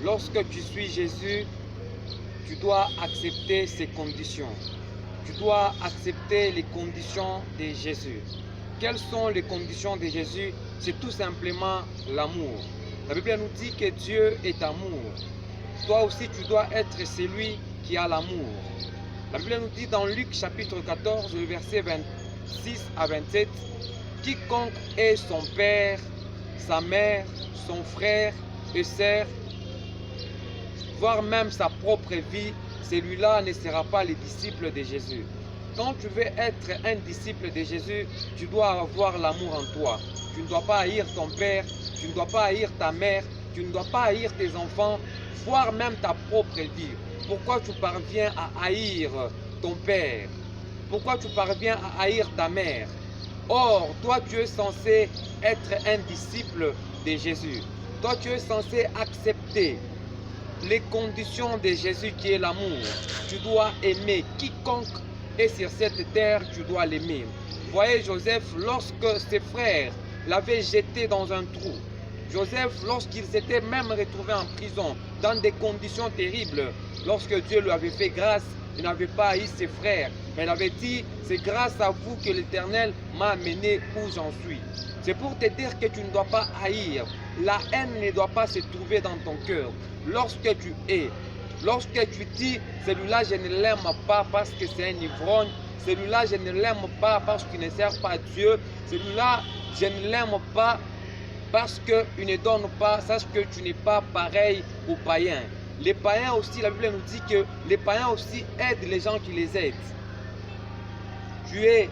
Lorsque tu suis Jésus, tu dois accepter ses conditions. Tu dois accepter les conditions de Jésus. Quelles sont les conditions de Jésus? C'est tout simplement l'amour. La Bible nous dit que Dieu est amour. Toi aussi, tu dois être celui qui a l'amour. La Bible nous dit dans Luc chapitre 14, le verset 26 à 27, « Quiconque est son père, sa mère, son frère et sœur, voire même sa propre vie, celui-là ne sera pas le disciple de Jésus. » Quand tu veux être un disciple de Jésus, tu dois avoir l'amour en toi. Tu ne dois pas haïr ton père, tu ne dois pas haïr ta mère, tu ne dois pas haïr tes enfants, voire même ta propre vie. Pourquoi tu parviens à haïr ton père? Pourquoi tu parviens à haïr ta mère? Or, toi, tu es censé être un disciple de Jésus. Toi, tu es censé accepter les conditions de Jésus qui est l'amour. Tu dois aimer quiconque est sur cette terre, tu dois l'aimer. Voyez Joseph, lorsque ses frères l'avaient jeté dans un trou, Joseph, lorsqu'il s'était même retrouvé en prison, dans des conditions terribles, lorsque Dieu lui avait fait grâce, il n'avait pas haï ses frères, mais il avait dit, c'est grâce à vous que l'Éternel m'a amené où j'en suis. C'est pour te dire que tu ne dois pas haïr. La haine ne doit pas se trouver dans ton cœur. Lorsque tu hais, lorsque tu dis, celui-là je ne l'aime pas parce que c'est un ivrogne, celui-là je ne l'aime pas parce qu'il ne sert pas Dieu, celui-là je ne l'aime pas parce qu'il ne donne pas, sache que tu n'es pas pareil aux païens. Les païens aussi, la Bible nous dit que les païens aussi aident les gens qui les aident. Tu es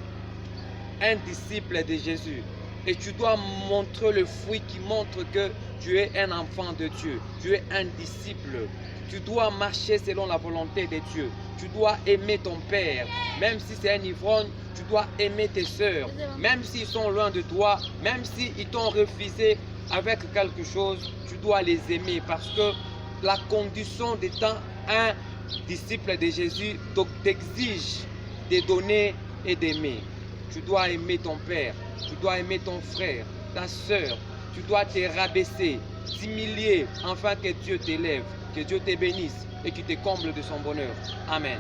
un disciple de Jésus et tu dois montrer le fruit qui montre que tu es un enfant de Dieu. Tu es un disciple. Tu dois marcher selon la volonté de Dieu. Tu dois aimer ton père. Même si c'est un ivrogne, tu dois aimer tes sœurs. Même s'ils sont loin de toi, même s'ils t'ont refusé avec quelque chose, tu dois les aimer parce que la condition d'étant un disciple de Jésus t'exige de donner et d'aimer. Tu dois aimer ton père, tu dois aimer ton frère, ta sœur, tu dois te rabaisser, t'humilier, afin que Dieu t'élève, que Dieu te bénisse et qu'il te comble de son bonheur. Amen.